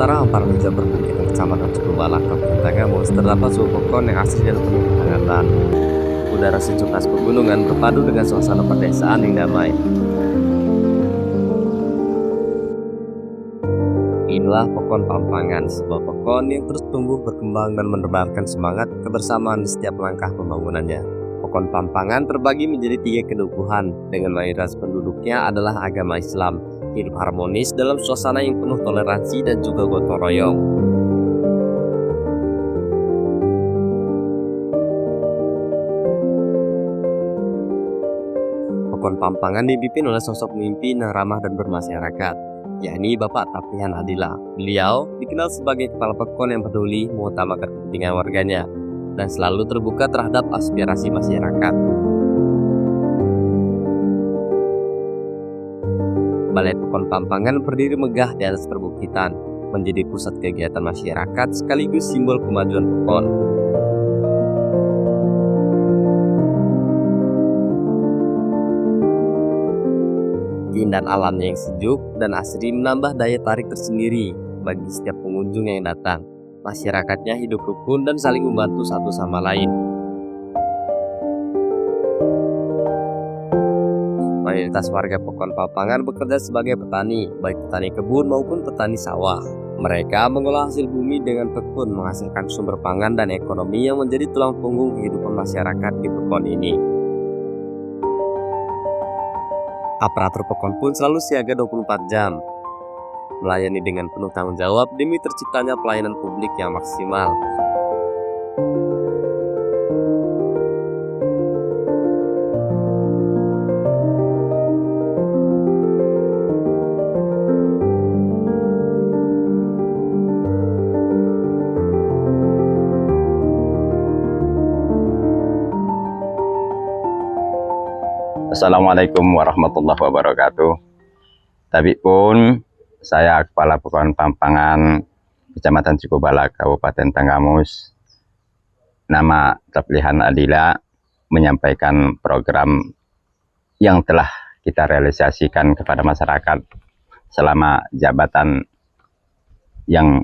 utara hamparan hujan perbukitan Kecamatan Cukubalak, Kabupaten Tanggamus, terdapat sebuah pohon yang asri dan penuh kehangatan. Udara sejuk khas pegunungan berpadu dengan suasana pedesaan yang damai. Inilah pohon pampangan, sebuah pohon yang terus tumbuh berkembang dan menebarkan semangat kebersamaan di setiap langkah pembangunannya. Pohon pampangan terbagi menjadi 3 kedukuhan, dengan mayoritas penduduknya adalah agama Islam, hidup harmonis dalam suasana yang penuh toleransi dan juga gotong royong. Pohon pampangan dipimpin oleh sosok pemimpin yang ramah dan bermasyarakat, yakni Bapak Tapihan Adila. Beliau dikenal sebagai kepala pekon yang peduli mengutamakan kepentingan warganya dan selalu terbuka terhadap aspirasi masyarakat. Balai Pekon Pampangan berdiri megah di atas perbukitan, menjadi pusat kegiatan masyarakat sekaligus simbol kemajuan Pekon. Keindahan alamnya yang sejuk dan asri menambah daya tarik tersendiri bagi setiap pengunjung yang datang. Masyarakatnya hidup rukun dan saling membantu satu sama lain. Mayoritas warga Pekon Pampangan bekerja sebagai petani, baik petani kebun maupun petani sawah. Mereka mengolah hasil bumi dengan tekun, menghasilkan sumber pangan dan ekonomi yang menjadi tulang punggung kehidupan masyarakat di Pekon ini. Aparatur Pekon pun selalu siaga 24 jam, melayani dengan penuh tanggung jawab demi terciptanya pelayanan publik yang maksimal. Assalamualaikum warahmatullahi wabarakatuh. Tapi pun saya Kepala Pekon Pampangan Kecamatan Cukubalak, Kabupaten Tanggamus. Nama Tapihan Adila menyampaikan program yang telah kita realisasikan kepada masyarakat selama jabatan yang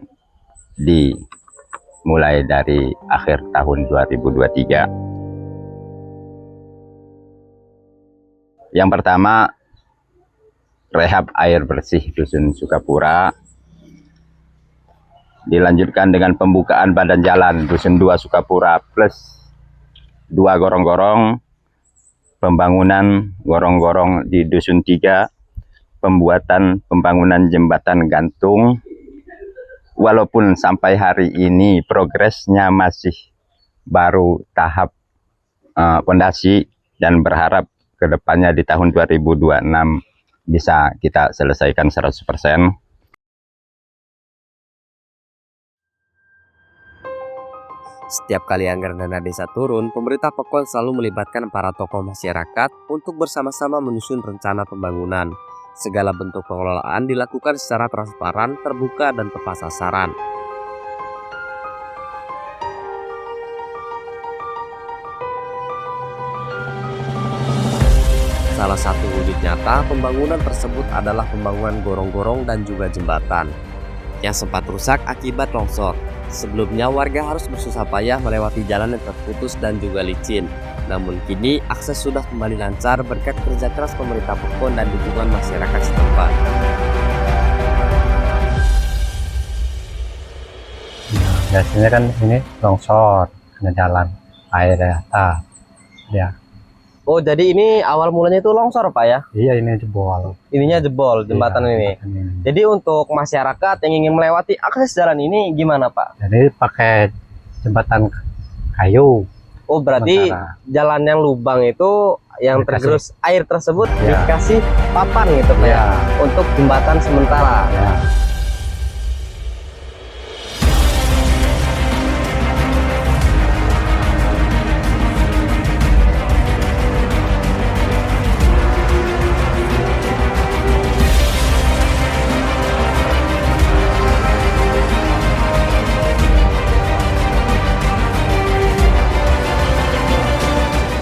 dimulai dari akhir tahun 2023. Yang pertama, rehab air bersih Dusun Sukapura. Dilanjutkan dengan pembukaan badan jalan Dusun 2 Sukapura plus 2 gorong-gorong. Pembangunan gorong-gorong di Dusun 3. Pembangunan jembatan gantung. Walaupun sampai hari ini progresnya masih baru tahap pondasi dan berharap kedepannya di tahun 2026 bisa kita selesaikan 100%. Setiap kali anggaran dana desa turun, pemerintah Pekon selalu melibatkan para tokoh masyarakat untuk bersama-sama menyusun rencana pembangunan. Segala bentuk pengelolaan dilakukan secara transparan, terbuka, dan tepat sasaran. Salah satu wujud nyata pembangunan tersebut adalah pembangunan gorong-gorong dan juga jembatan yang sempat rusak akibat longsor. Sebelumnya warga harus bersusah payah melewati jalan yang terputus dan juga licin. Namun kini akses sudah kembali lancar berkat kerja keras pemerintah Pekon dan dukungan masyarakat setempat. Biasanya kan ini longsor, ada jalan air ya. Oh, jadi ini awal mulanya itu longsor, Pak ya? Iya, ini jebol. Ininya jebol jembatan ini. Jadi untuk masyarakat yang ingin melewati akses jalan ini gimana, Pak? Jadi pakai jembatan kayu. Oh, berarti jalan yang lubang itu yang tergerus air tersebut dikasih papan gitu, Pak ya? Untuk jembatan sementara. Ya.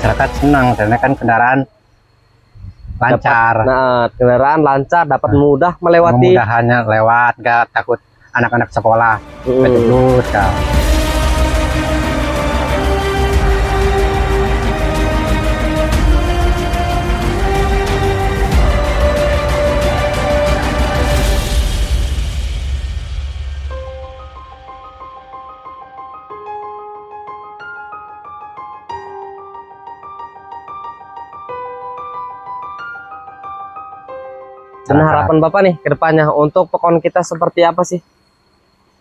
Masyarakat senang karena kan kendaraan lancar. Kendaraan lancar dapat mudah melewati. Mudahannya lewat, nggak takut anak-anak sekolah Mm. terus kan. Dan harapan Bapak nih ke depannya untuk pekon kita seperti apa sih?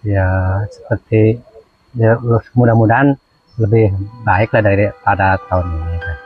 Ya seperti ya, mudah-mudahan lebih baik lah daripada tahun ini kan.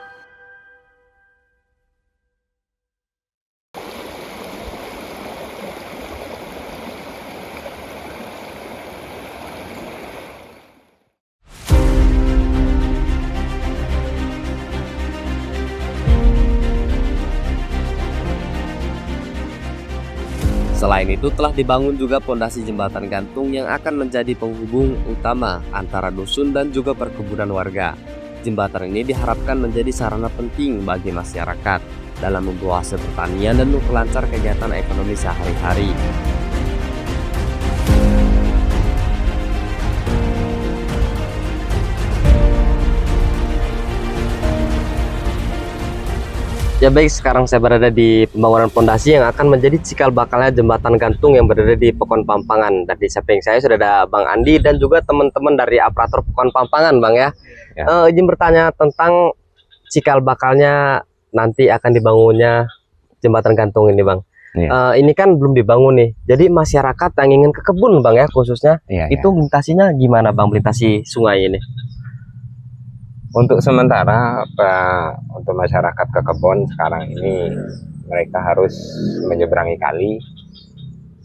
Selain itu telah dibangun juga pondasi jembatan gantung yang akan menjadi penghubung utama antara dusun dan juga perkebunan warga. Jembatan ini diharapkan menjadi sarana penting bagi masyarakat dalam membawa hasil pertanian dan memperlancar kegiatan ekonomi sehari-hari. Ya baik, sekarang saya berada di pembangunan pondasi yang akan menjadi cikal bakalnya jembatan gantung yang berada di Pekon Pampangan. Dan di samping saya sudah ada Bang Andi dan juga teman-teman dari aparatur Pekon Pampangan, Bang ya. Izin bertanya tentang cikal bakalnya nanti akan dibangunnya jembatan gantung ini, Bang. Ini kan belum dibangun nih. Jadi masyarakat yang ingin ke kebun, Bang ya, khususnya itu melintasinya gimana, Bang, melintasi sungai ini? Untuk sementara untuk masyarakat ke kebun sekarang ini mereka harus menyeberangi kali.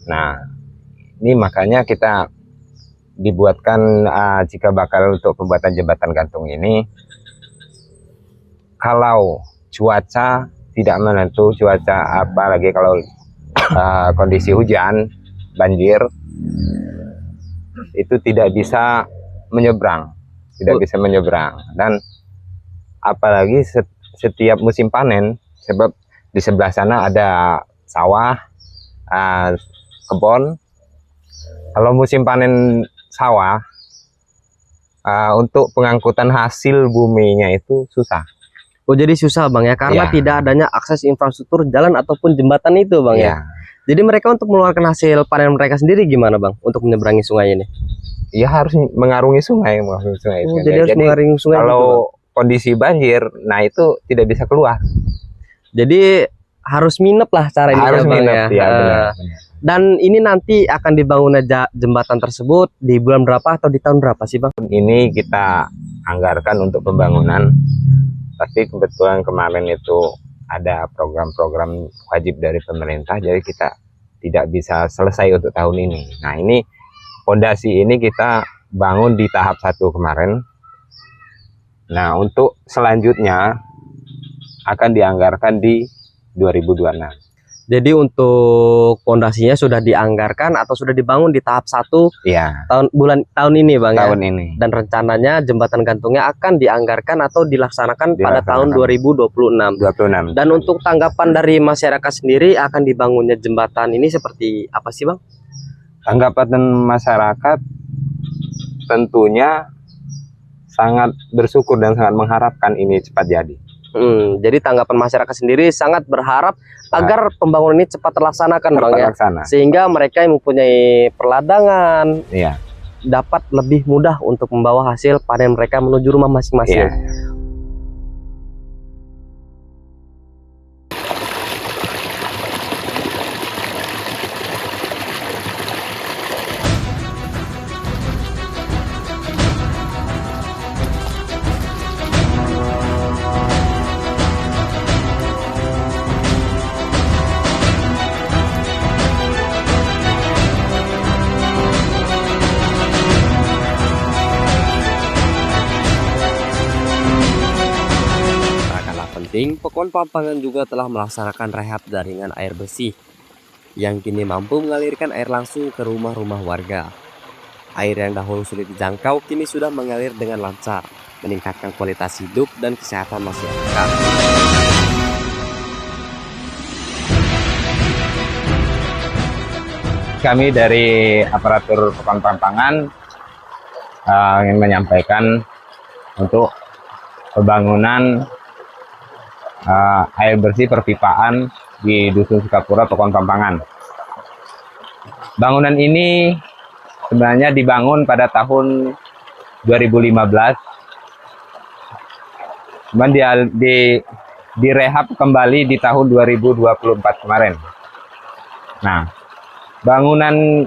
Nah, ini makanya kita dibuatkan jika bakal untuk pembuatan jembatan gantung ini, kalau cuaca tidak menentu, cuaca apalagi kalau kondisi hujan, banjir, itu tidak bisa menyeberang. Bisa menyeberang. Dan apalagi setiap musim panen, sebab di sebelah sana ada sawah, kebun. Kalau musim panen sawah, untuk pengangkutan hasil buminya itu susah. Oh, jadi susah, Bang ya, karena tidak adanya akses infrastruktur jalan ataupun jembatan itu, Bang ya. Jadi mereka untuk mengeluarkan hasil panen mereka sendiri gimana, Bang, untuk menyeberangi sungai ini? Ya harus mengarungi sungai, Jadi harus mengarungi sungai. Kalau gitu, kondisi banjir, nah itu tidak bisa keluar. Jadi harus minep lah cara ini, harus Bang minep, ya. Benar. Dan ini nanti akan dibangunnya jembatan tersebut di bulan berapa atau di tahun berapa sih, Bang? Ini kita anggarkan untuk pembangunan, tapi kebetulan kemarin itu ada program-program wajib dari pemerintah, jadi kita tidak bisa selesai untuk tahun ini. Nah, ini fondasi ini kita bangun di tahap 1 kemarin. Nah, untuk selanjutnya akan dianggarkan di 2026. Jadi untuk fondasinya sudah dianggarkan atau sudah dibangun di tahap 1 tahun ini, Bang tahun ya? ini. Dan rencananya jembatan gantungnya akan dianggarkan atau dilaksanakan pada tahun 2026. Dan untuk tanggapan dari masyarakat sendiri akan dibangunnya jembatan ini seperti apa sih, Bang? Tanggapan masyarakat tentunya sangat bersyukur dan sangat mengharapkan ini cepat jadi. Jadi tanggapan masyarakat sendiri sangat berharap agar pembangunan ini cepat terlaksanakan, Bang ya, sehingga mereka yang mempunyai perladangan dapat lebih mudah untuk membawa hasil panen mereka menuju rumah masing-masing. Pekon Pampangan juga telah melaksanakan rehab jaringan air bersih yang kini mampu mengalirkan air langsung ke rumah-rumah warga. Air yang dahulu sulit dijangkau kini sudah mengalir dengan lancar, meningkatkan kualitas hidup dan kesehatan masyarakat. kami dari aparatur Pekon Pampangan ingin menyampaikan untuk pembangunan air bersih perpipaan di Dusun Sukapura, Pekon Pampangan. Bangunan ini sebenarnya dibangun pada tahun 2015, cuman direhab kembali di tahun 2024 kemarin. Nah, bangunan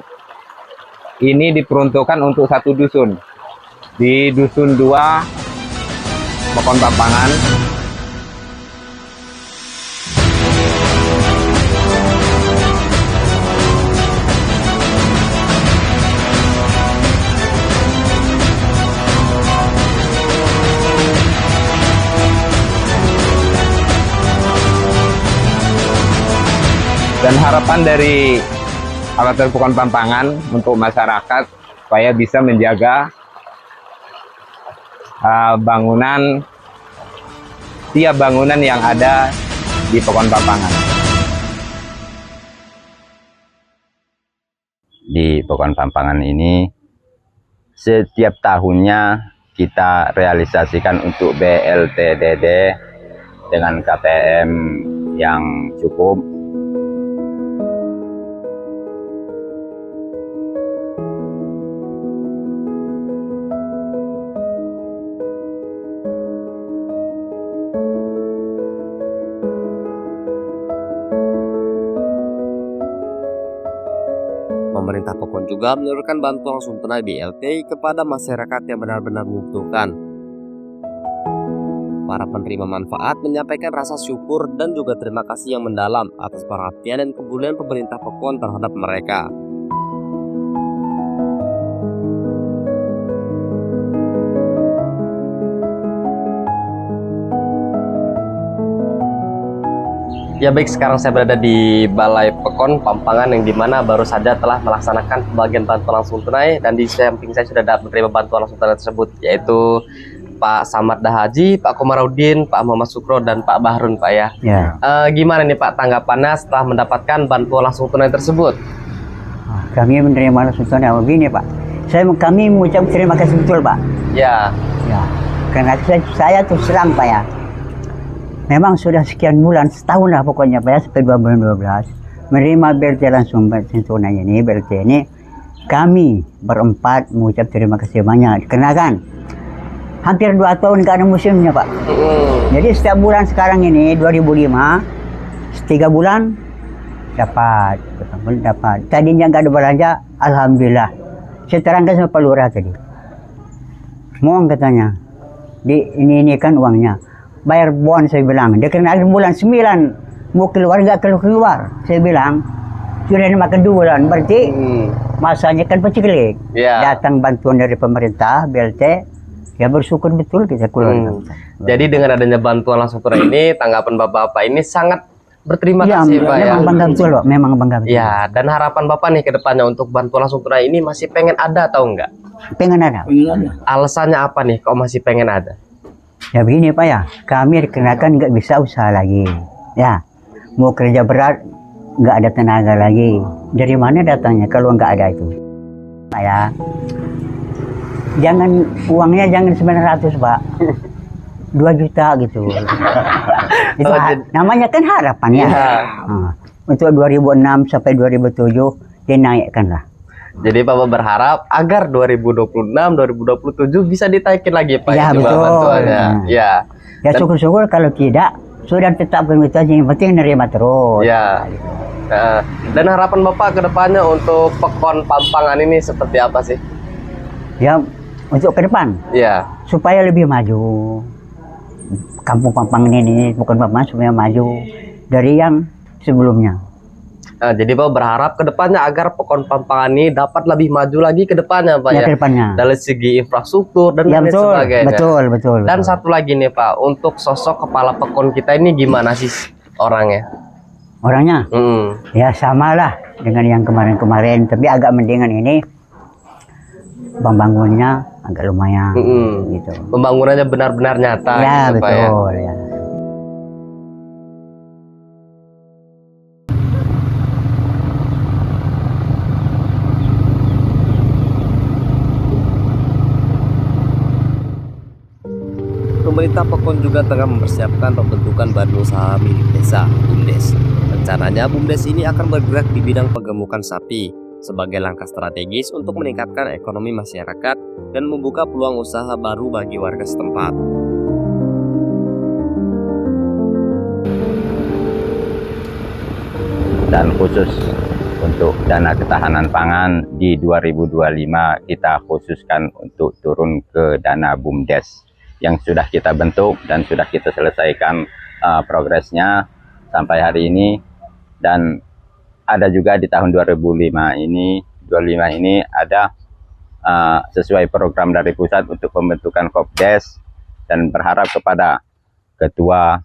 ini diperuntukkan untuk satu dusun, di Dusun 2 Pekon Pampangan. Dan harapan dari aparatur Pekon Pampangan untuk masyarakat supaya bisa menjaga tiap bangunan yang ada di Pekon Pampangan. Di Pekon Pampangan ini setiap tahunnya kita realisasikan untuk BLTDD dengan KPM yang cukup. Pemerintah Pekon juga menyalurkan bantuan langsung tunai BLT kepada masyarakat yang benar-benar membutuhkan. Para penerima manfaat menyampaikan rasa syukur dan juga terima kasih yang mendalam atas perhatian dan kepedulian pemerintah Pekon terhadap mereka. Ya baik, sekarang saya berada di Balai Pekon Pampangan yang dimana baru saja telah melaksanakan pembagian bantuan langsung tunai, dan di samping saya sudah dapat menerima bantuan langsung tunai tersebut, yaitu Pak Samad Dahaji, Pak Komarudin, Pak Muhammad Sukro, dan Pak Bahrun, Pak ya. Gimana nih Pak tanggapannya setelah mendapatkan bantuan langsung tunai tersebut? Kami menerima langsung tunai begini Pak. Kami mengucap terima kasih betul Pak. Ya. Ya, karena saya terus terang Pak ya. Memang sudah sekian bulan, setahun lah pokoknya Pak ya, sampai 2012 menerima BLT langsung tunai ini, BLT ini. Kami berempat mengucap terima kasih banyak, karena kan hampir 2 tahun nggak ada musimnya Pak. Jadi setiap bulan sekarang ini 2005, 3 bulan dapat. Tadinya nggak ada belanja, alhamdulillah. Saya terangkan sama Pak Lurah tadi. Mohon katanya, ini kan uangnya. Bayar bon, saya bilang. Dia kena bulan 9 mau keluar nggak keluar. Saya bilang sudah makan 2 bulan, berarti masanya kan peciklik. Datang bantuan dari pemerintah BLT, ya bersyukur betul kita keluar. Jadi dengan adanya bantuan langsung tunai ini, tanggapan Bapak ini sangat berterima kasih Pak ya. Memang bangga betul Pak, memang bangga betul. Ya, dan harapan Bapak nih ke depannya untuk bantuan langsung tunai ini masih pengen ada atau enggak? Pengen ada. Alasannya apa nih kok masih pengen ada? Ya begini Pak ya, kami dikenakan nggak bisa usaha lagi. Ya, mau kerja berat nggak ada tenaga lagi. Dari mana datangnya kalau nggak ada itu? Pak ya, uangnya jangan 900 Pak, 2 juta gitu. Itu namanya kan harapan ya. Untuk 2006 sampai 2007 dinaikkan lah. Jadi Bapak berharap agar 2026-2027 bisa ditaikin lagi Pak ya, betul. Bantuannya. Ya syukur-syukur, kalau tidak sudah tetap begitu aja, yang penting nerima terus. Ya. Dan harapan Bapak ke depannya untuk Pekon Pampangan ini seperti apa sih? Ya, untuk ke depan. Ya. Supaya lebih maju. Kampung Pampangan ini, Pekon Pampangan supaya maju dari yang sebelumnya. Jadi Bapak berharap ke depannya agar Pekon Pampangan ini dapat lebih maju lagi ke depannya Pak ya. Ke depannya. Dari segi infrastruktur dan lain sebagainya. Betul. Dan satu lagi nih Pak, untuk sosok kepala Pekon kita ini gimana sih orangnya? Orangnya? Ya samalah dengan yang kemarin-kemarin, tapi agak mendingan ini. Pembangunannya agak lumayan gitu. Pembangunannya benar-benar nyata ya, gitu, betul, Pak ya. Pemerintah Pekon juga tengah mempersiapkan pembentukan badan usaha milik desa, BUMDes. Rencananya BUMDes ini akan bergerak di bidang penggemukan sapi sebagai langkah strategis untuk meningkatkan ekonomi masyarakat dan membuka peluang usaha baru bagi warga setempat. Dan khusus untuk dana ketahanan pangan di 2025 kita khususkan untuk turun ke dana BUMDes yang sudah kita bentuk dan sudah kita selesaikan progresnya sampai hari ini. Dan ada juga di tahun 2025 ini ada sesuai program dari pusat untuk pembentukan Kopdes, dan berharap kepada ketua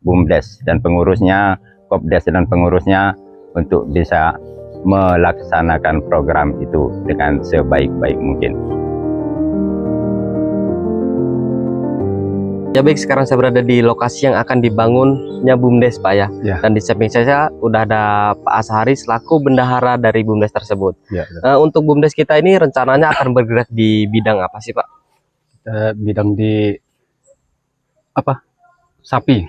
BUMDes dan pengurusnya, Kopdes dan pengurusnya untuk bisa melaksanakan program itu dengan sebaik-baik mungkin. Ya baik, sekarang saya berada di lokasi yang akan dibangunnya BUMDes Pak ya. Ya. Dan di samping saya udah ada Pak Ashari selaku bendahara dari BUMDes tersebut. Ya, Untuk BUMDes kita ini rencananya akan bergerak di bidang apa sih Pak? bidang di sapi.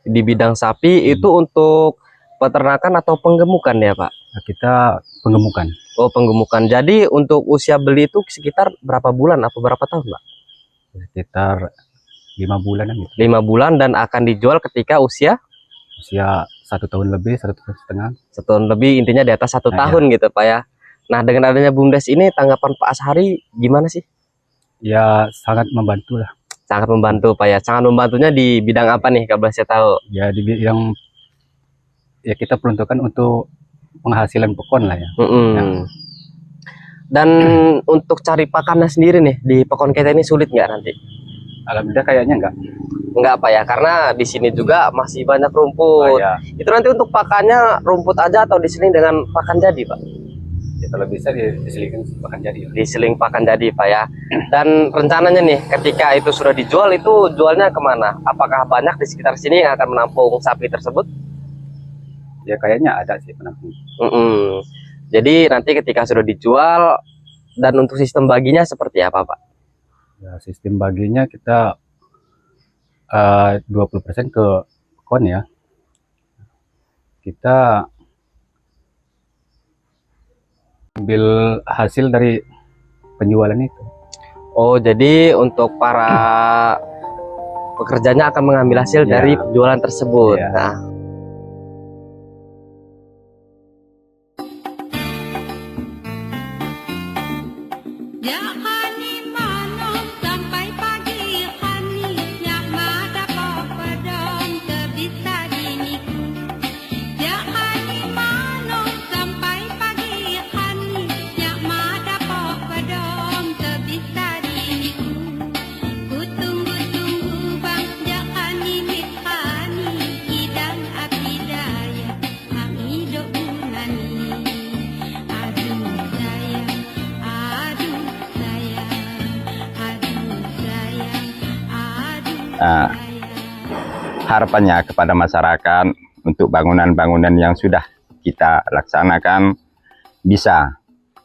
Di bidang sapi itu untuk peternakan atau penggemukan ya Pak? Nah, kita penggemukan. Oh penggemukan. Jadi untuk usia beli itu sekitar berapa bulan atau berapa tahun Pak? Sekitar 5 bulanan gitu. 5 bulan dan akan dijual ketika usia Usia 1 tahun lebih, 1 tahun setengah. setahun lebih, intinya di atas 1 Nah, tahun gitu Pak ya. Nah dengan adanya BUMDes ini tanggapan Pak Ashari gimana sih? Ya sangat membantu lah. Sangat membantu Pak ya. Sangat membantunya di bidang apa nih kalau boleh saya tahu? Ya di bidang ya kita peruntukkan untuk penghasilan pokon lah ya. Ya. Dan untuk cari pakannya sendiri nih di Pekon kita ini sulit nggak nanti? Alhamdulillah kayaknya enggak. Enggak Pak ya, karena di sini juga masih banyak rumput. Ya, Itu nanti untuk pakannya rumput aja atau diseling dengan pakan jadi Pak? ya kalau bisa diselingkan bahkan jadi. Diseling pakan jadi Pak ya. Dan rencananya nih ketika itu sudah dijual, itu jualnya kemana? Apakah banyak di sekitar sini yang akan menampung sapi tersebut? Ya kayaknya ada sih penampung. Jadi nanti ketika sudah dijual, dan untuk sistem baginya seperti apa Pak? Ya, sistem baginya kita 20% ke kon ya. Kita ambil hasil dari penjualan itu. Oh, jadi untuk para pekerjanya akan mengambil hasil Ya. dari penjualan tersebut. Ya. Nah, Harapannya kepada masyarakat untuk bangunan-bangunan yang sudah kita laksanakan bisa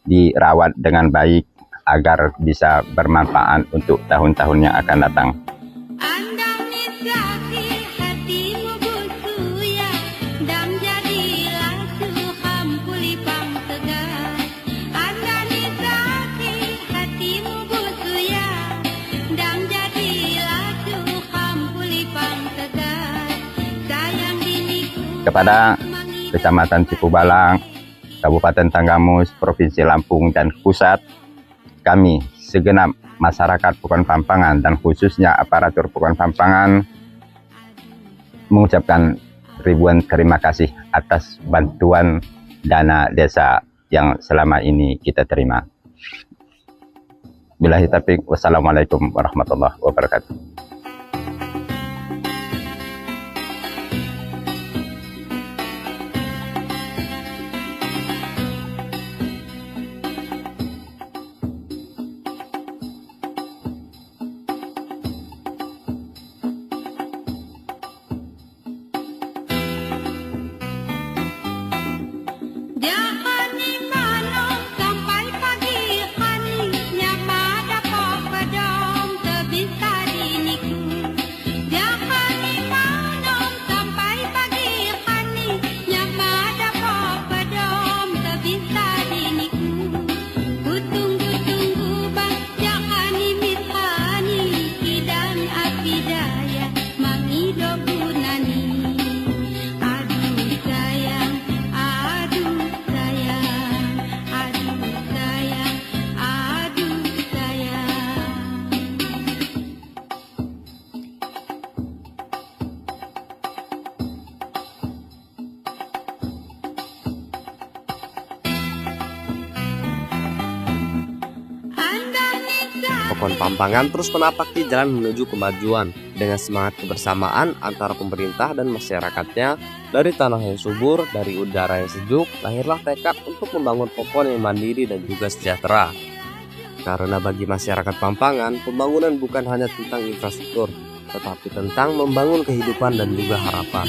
dirawat dengan baik agar bisa bermanfaat untuk tahun-tahun yang akan datang. Kepada Kecamatan Cipubalang, Kabupaten Tanggamus, Provinsi Lampung, dan Pusat, kami segenap masyarakat Pekon Pampangan dan khususnya aparatur Pekon Pampangan mengucapkan ribuan terima kasih atas bantuan dana desa yang selama ini kita terima. Billahi taufiq, wassalamualaikum warahmatullahi wabarakatuh. Sampai pagi hari, nyama dapat pedom, terbisa di Pokon Pampangan terus menapaki jalan menuju kemajuan dengan semangat kebersamaan antara pemerintah dan masyarakatnya. Dari tanah yang subur, dari udara yang sejuk, lahirlah tekad untuk membangun Pokon yang mandiri dan juga sejahtera. Karena bagi masyarakat Pampangan, pembangunan bukan hanya tentang infrastruktur, tetapi tentang membangun kehidupan dan juga harapan.